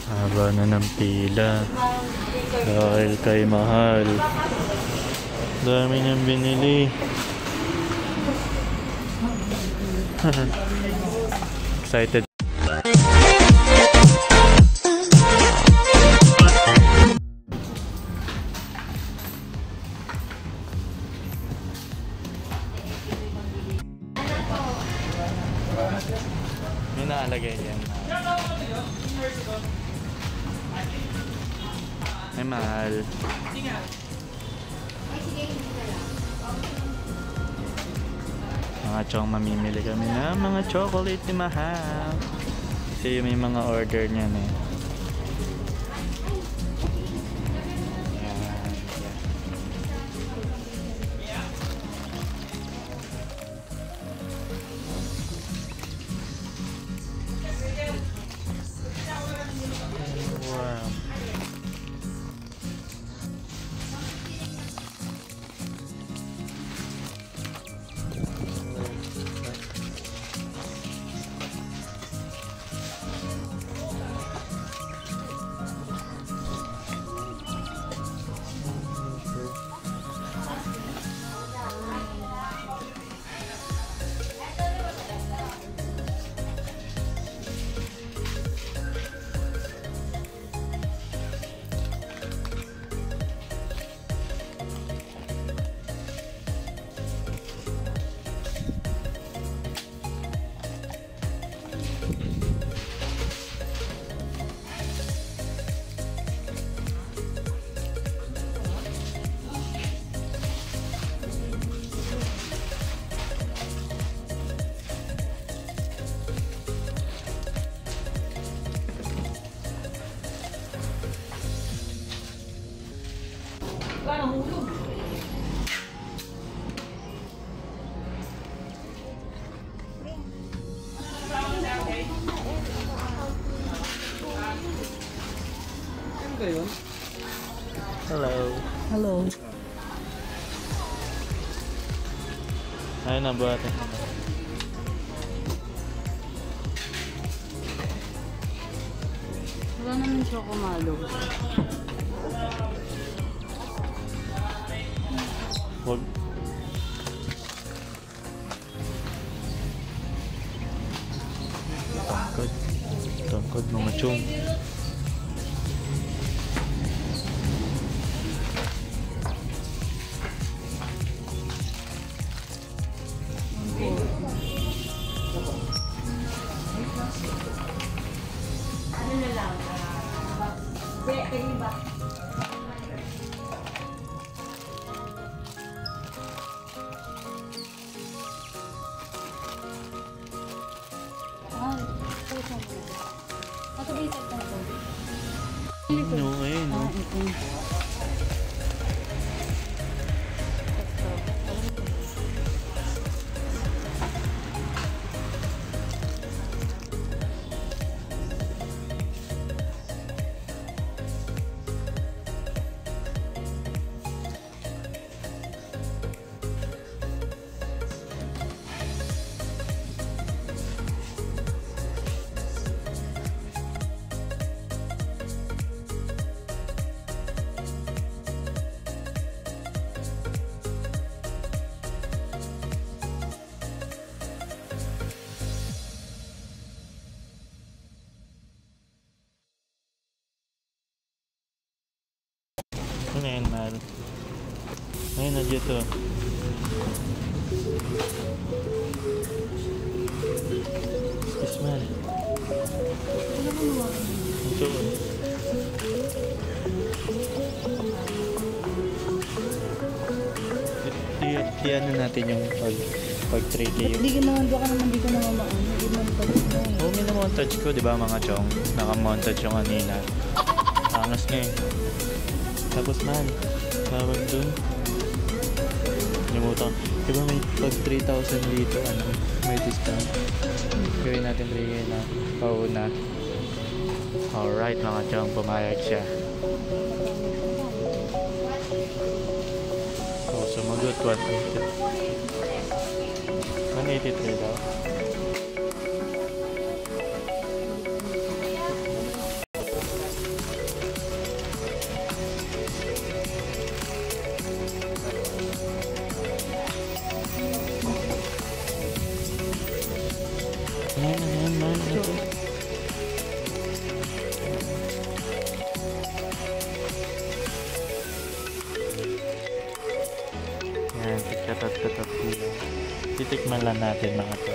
Haba na ng pila dahil kay Mahal. Dami niyang binili. Excited. May naalagay dyan. Ay, Mahal. Mga chong, mamimili kami na mga chocolate ni Mahal. Kasi may mga order niyan eh. Hello. Hello. Ayun na buhat. Wala naman chokomalo. Wag. Tangkad. Tangkad mga chong. No, ayun, no. Ano yan, Mahal? Ayun na dito. Yes, Mahal. Ito. Ano natin yung pag 3K. Hindi ka naman doon ka naman dito na mamaan. Hindi naman pag-montage mo. Oo, minamontage ko, di ba mga chong? Nakamontage yung kanina. Angas nga eh. Tapos Mahal, tawag dun. Limutan. Diba may pag 3,000 dito, ano, may discount. Gawin natin 3K na pauna. Alright mga chong, pumayag siya. Oh, sumagot 183 daw. Man. Yan, katat sila. Titikman lang natin mga to.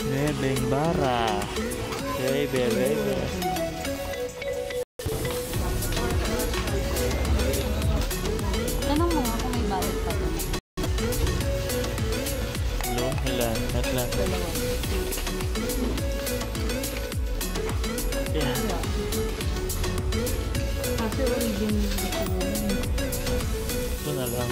Bebeng bara. Bebe. Tanong mo nga kung may bayad pa doon. Hello? Ilan? Natlan? Dalawa. Yan. Kasi origin Ito na lang.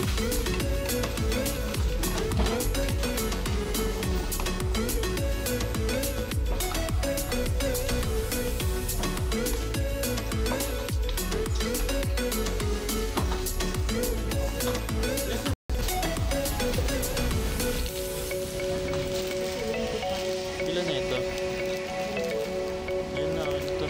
Ilan na ito? Ayun na, ito.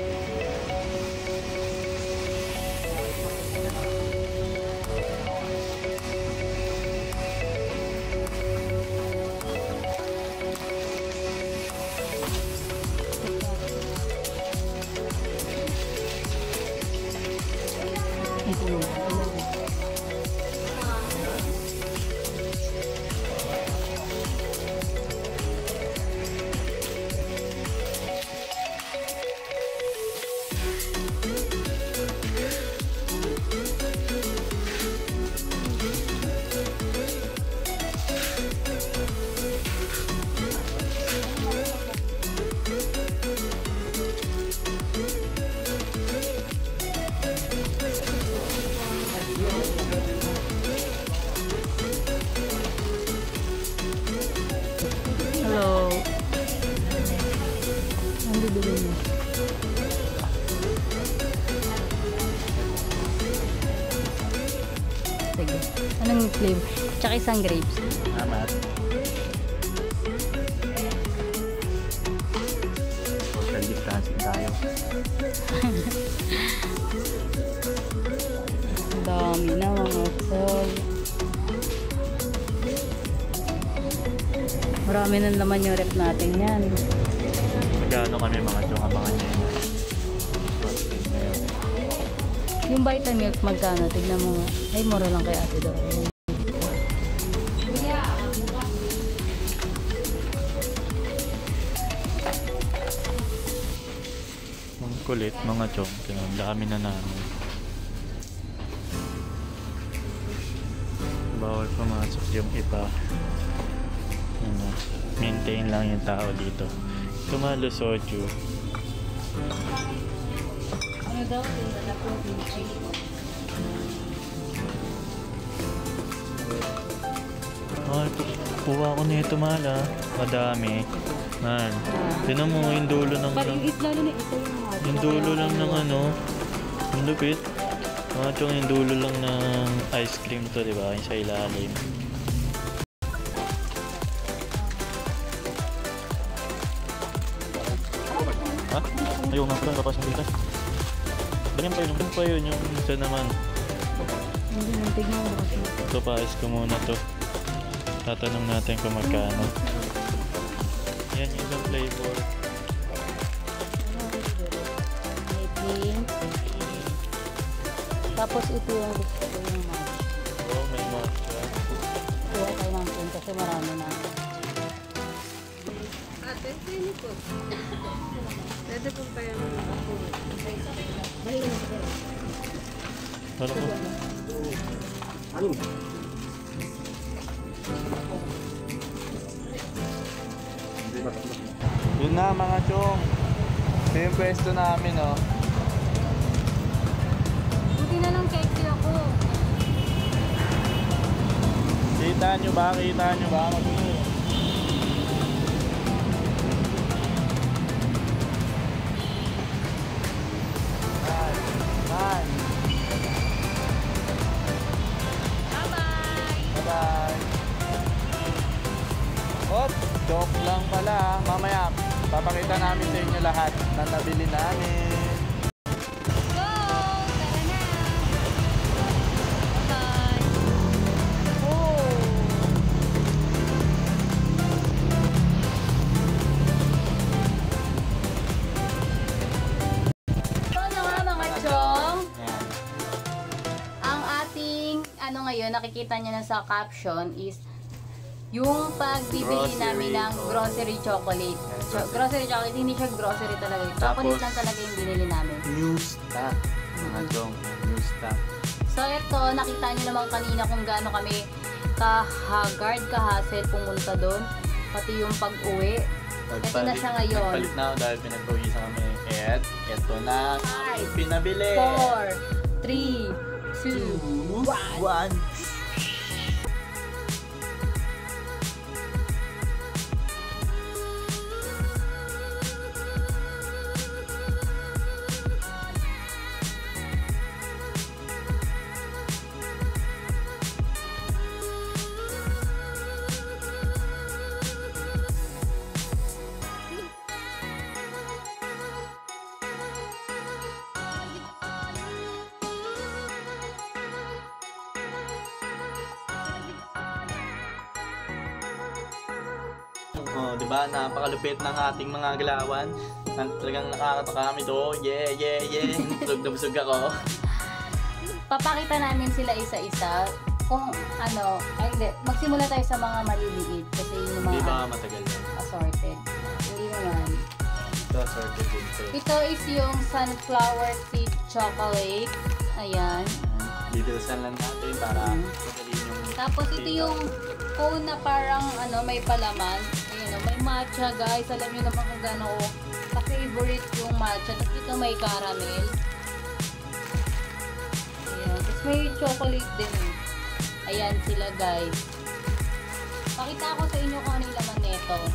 ito yung hello. Ang bibili mo? Sige. Anong flavor? Tsaka isang grapes. Amat. Social distancing tayo. Ang dami na mga tol. Marami na naman yung rep natin yan. Magkano kami mga chong abangan nyo yun? Yung Vitamilk magkano? Tignan mo nga. Ay, mura lang kay ate daw. Ang kulit mga chong. Dami na namin. Bawal pumasok yung iba. Ano, maintain lang yung tao dito. Tumalo soju. Ano daw? Ay, kuha ko nito mala. Madami. Man. Tinan mo yung dulo ng... Parang lalo na ito yung mga. Yung dulo lang ng ano. Yung lupit. Mga chong yung dulo lang ng ice cream to, diba? Yung sa ilalim. Ha? Ayaw nga pala, papasok dito. Ganyan pa yun, yung isa naman. Hindi nang tignan mo kasi. Ito, paayos ko muna to. Tatanong natin kung magkano. Yan yung isang flavor. May pink. Tapos ito yung gusto ko yung match. Oh, may matcha. Kuha tayo ng pink kasi marami na. Ate, sino po? Pwede po kayo Ano ko? Yun na mga chong. Ito yung pwesto namin, oh. Buti na lang cake ako. Kita nyo ba? Mag-uwi. Bye-bye. Hop, joke lang pala. Mamaya, papakita namin sa inyo lahat na nabili namin. Go! Tara na! Bye! makikita nyo na sa caption is yung pagbibili Grocery, namin ng oh. grocery chocolate. Grocery chocolate, hindi siya grocery talaga. Chocolate Tapos, lang talaga yung binili namin. New stock. Mga chong, new stock. So ito, nakita nyo naman kanina kung gaano kami ka-haggard, ka-hassle pumunta doon. Pati yung pag-uwi. Ito na siya ngayon. Nagpalit na ako dahil pinagpawisan kami. At ito na. Five, Pinabili. 4, 3, 2, 1. 1. Oh, 'di ba? Napakalupit ng ating mga galawan. Talagang nakakataka kami to. Yeah, yeah, yeah. Busog na busog ako. Papakita namin sila isa-isa kung ano, ay hindi, magsimula tayo sa mga maliliit kasi yung Hindi mga ba matagal yan? assorted. Hindi naman. Ito, sorted din siya. Ito is yung sunflower seed chocolate. Ayan. Bibilisan lang natin para madali yung... Tapos ito yung cone na parang ano, may palaman. Ayan o, may matcha guys. Alam niyo naman kung gano'n ko ka-favorite yung matcha. Tapos ito may caramel. Ayan. Tapos may chocolate din. Ayan sila guys. Pakita ko sa inyo kung ano yung laman nito. Oh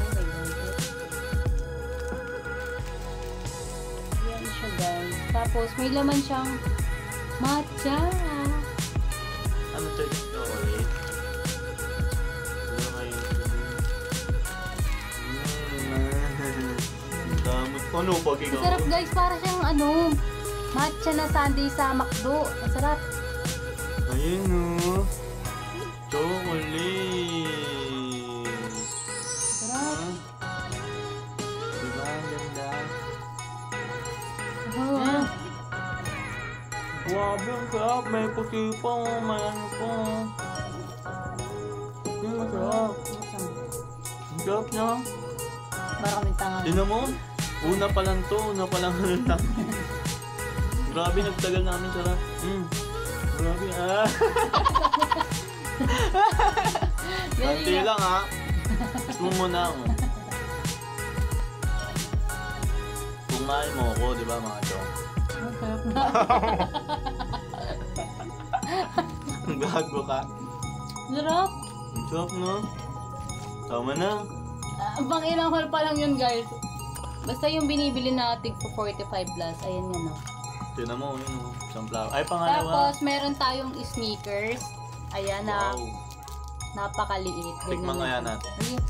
my God. Ayan siya guys. Tapos may laman siyang matcha. Ano to yung chocolate? Ano kayo? Damot ko. Ano pag ikaw? Masarap guys, para siyang ano, matcha na sundae sa McDo. Masarap. Ayun o. Chocolate. Masarap. Diba? Ang ganda. Oh. Grabe, ang sarap. May puti pa. May ano pa. Yung masarap. Ang sarap niya. Para kami tanga. Tignan mo. Una pa lang to. Una pa lang ano lang. Grabe, nagtagal namin sarap. Grabe. Konti lang ha. Gusto mo muna ako. Kumain mo ako, di ba mga chong? Masarap na. Gago ka. Sarap. Ang sarap no? Tama na. Pang ilang hall pa lang yun guys. Basta yung binibili natin for 45 plus. Ayan yan o. Tignan mo, yun o. Sunflower. Ay, pangalawa. Tapos meron tayong sneakers. Ayan na. Wow. Napakaliit. Tikman Ganyan kaya yun. natin. Ayun.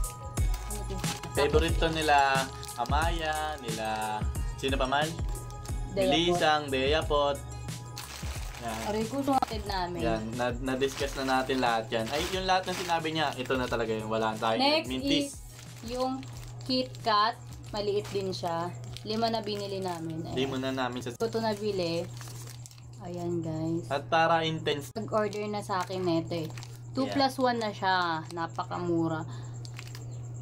Favorite to nila Amaya, nila... Sino pa man? Bilisang, Deyapot. Yan. Aray ko, sumatid namin. Yan, na-discuss na natin lahat yan. Ay, yung lahat ng sinabi niya, ito na talaga yung wala tayo. Next Mintis. is yung Kit Kat. Maliit din siya. 5 na binili namin. Hindi mo na namin sa... Ito nabili. Ayan guys. At para intense. Nag-order na sa akin neto eh. 2 Yeah. plus 1 na siya. Napakamura.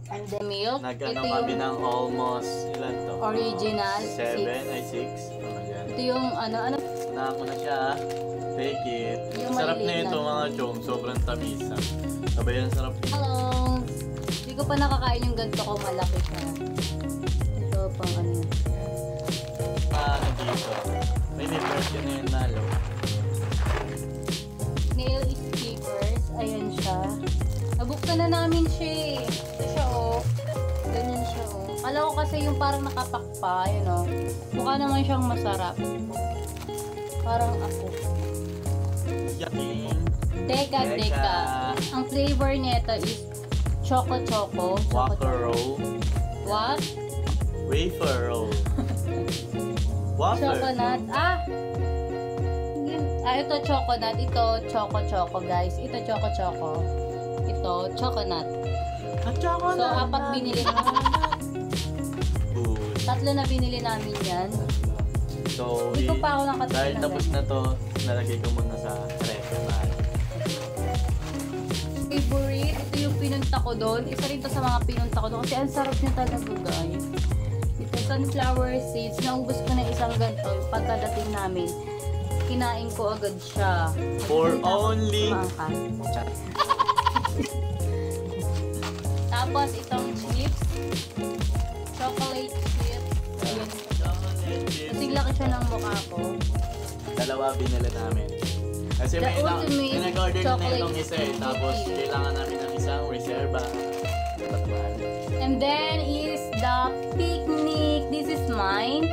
And the milk. Nag-ano ito kami yung ng almost, ilan to? original. 7, ay 6. Oh, yan. Ito yung ano. Na ako na siya. Take it. Yung Sarap na maliliit ito lang. mga chong. Sobrang tamis. Sabay yan sarap. Hello. Hindi ko pa nakakain yung ganito ko malaki siya. Ito pang ano yun. Dito. May version na yun nalo. Nail stickers. Ayan siya. Nabuksan na namin siya eh. Ito siya oh. Ganyan siya oh. Kala ko kasi yung parang nakapakpa. Yun oh. Mukha naman siyang masarap. Parang ako. Yucky. Teka. Ang flavor nito is Choco. Wafer roll. What? Wafer roll. Wafer. Chocolate. Ito chocolate. Ito choco guys. Ito choco. Ito chocolate. At chocolate. So, 4 binili namin. Good. 3 na binili namin yan. So, Hindi ko pa ako nakatulog dahil ng tapos na to, nalagay ko muna sa ref. Street. Ito yung pinunta ko doon. Isa rin to sa mga pinunta ko doon. Kasi ang sarap niya talaga, guys. Ito, sunflower seeds. Naubos ko na isang ganito. Pagkadating namin, kinain ko agad siya. For only... Kumangka. Tapos itong chips. Chocolate chips. Ayun. Kasing laki siya ng mukha ko. Dalawa binila namin. Kasi The may ultimate nag-order na chocolate itong isa eh. Tapos cookie. kailangan namin ng isang reserva. Dapat mahal. And then is the picnic. This is mine.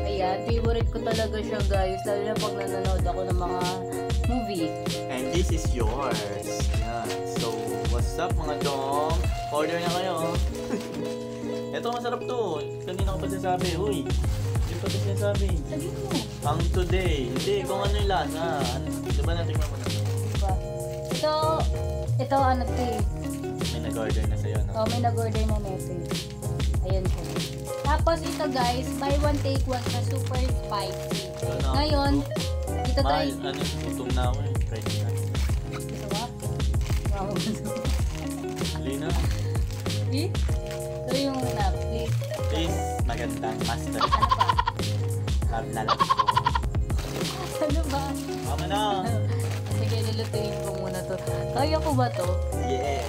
Ayan, favorite ko talaga siya, guys. Lalo na pag nanonood ako ng mga movie. And this is yours. Yan. So, what's up mga chong? Order na kayo. Ito masarap to. Kanina ko pa sinasabi. Uy, hindi pa ito sinasabi. Sabi mo. Ang today. Hindi, kung ano yung lasa. Diba natingnan mo na? Diba? Ito ano to eh. May nag-order na sa'yo, no? Oh, may nag-order na nito eh. Ayan siya. Tapos ito guys, buy one take one sa super spicy. Ano? Ngayon, dito Mahal, tayo. ano, gutom na ako eh. Try na. Gusto ba? Wow. Hali na. Eh? Ito yung please. Please, magandang master. Ano pa? Love na love ko. Ano ba? Tama na. Sige, lulutuin ko muna to. Kaya ko ba to? Yeah.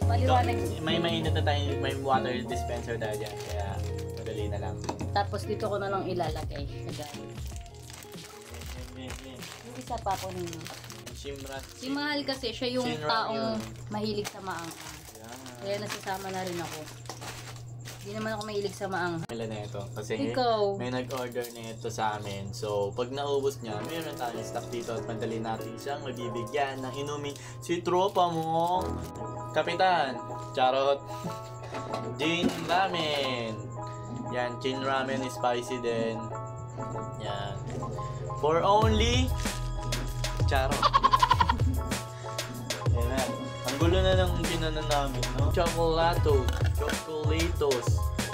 Maliwanag. May mainit na tayo, may water dispenser tayo dyan. Kaya, madali na lang. Tapos dito ko na lang ilalagay siya, guys. Yung isa pa ako ninyo. Shimrat. Si Mahal kasi, siya yung Shinran taong yun. mahilig sa maanghang. Kaya nasasama na rin ako. Hindi naman ako mahilig sa maanghang. Nila na ito. Kasi Ikaw. may nag-order na ito sa amin. So, pag naubos niya, meron tayong stock dito at madali natin siyang mabibigyan ng inuming si tropa mo. Kapitan. Charot. Gin Ramen. Yan, Gin Ramen is spicy din. Yan. For only... Charot. Yan na. Ang gulo na ng pinana namin, no? Chocolatos.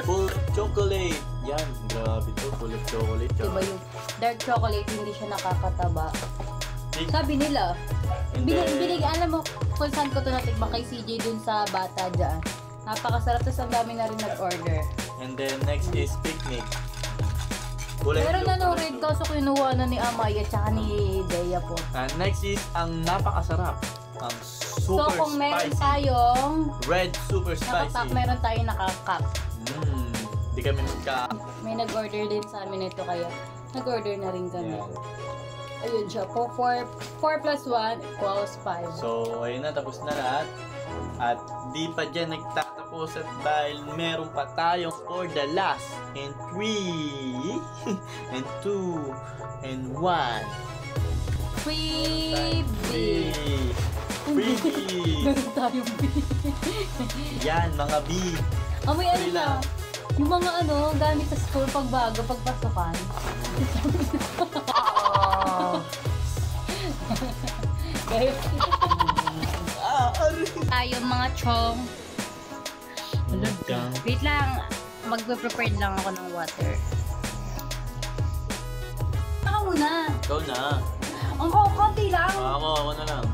Full chocolate. Yan, grabe to. Full of chocolate. Diba yung dark chocolate, hindi siya nakakataba. Big- Sabi nila, And then- binig, alam mo kung saan ko ito natikman kay CJ dun sa bata dyan. Napakasarap, tapos ang dami na rin nag-order. And then next is picnic. Kulay Pero blue, nanong kulay red blue. kaso kinuha na ni Amaya tsaka ni Dea po. And next is ang napakasarap. Ang super So kung meron spicy. tayong Red super nakapack, spicy. meron tayong nakakap. Di kami magka... May nag-order din sa amin ito kaya nag-order na rin kami. Yan. Ayun siya po, 4 plus 1 equals 5. So, ayun na. Tapos na lahat. At di pa dyan nagtatapos at dahil meron pa tayong for the last. And 3 and 2 and 1. Freebie! Freebie! Meron tayong bee. Yan, mga B. Amoy ano Free na? lang. Yung mga ano, gamit sa school pag bago, pagpasukan. Kaya tayo mga chong. Wait lang, magpe-prepared lang ako ng water. Ako na. Ikaw na. Ang konti lang. Ako na lang.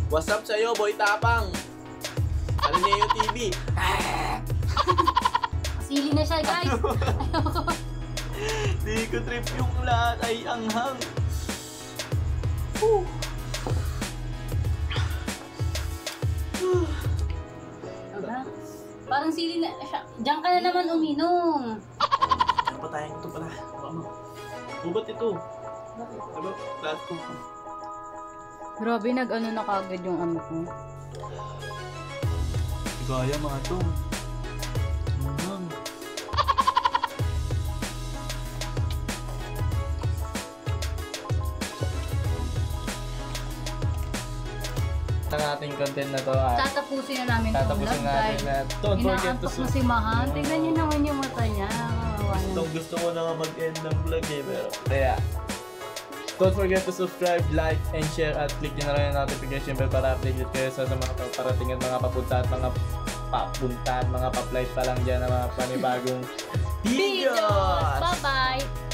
What's up sa'yo, Boy Tapang? Ano niya yung TV? Sili na siya, guys. Di ko trip yung lahat ay anghang. Aba, parang sili na siya. Diyan ka na naman uminom. Ano pa tayong ito pala? Ano? Ubat ito. Ano? Lahat ko. Grabe, nag-ano na kagad yung ano ko. Gaya mga to. Anghang. Ang ating content na to ay Tatapusin na namin itong tatapusin vlog, natin guys. na don't forget to Inaantok na si Mahan. Tingnan niyo naman yung mata niya. Kawawa naman. Gusto ko na nga mag-end ng vlog eh, pero kaya don't forget to subscribe, like, and share at click nyo na rin yung notification bell para updated kayo sa mga parating at mga papunta at mga papuntahan, mga pa-flight pa lang dyan ng mga panibagong videos. Bye-bye!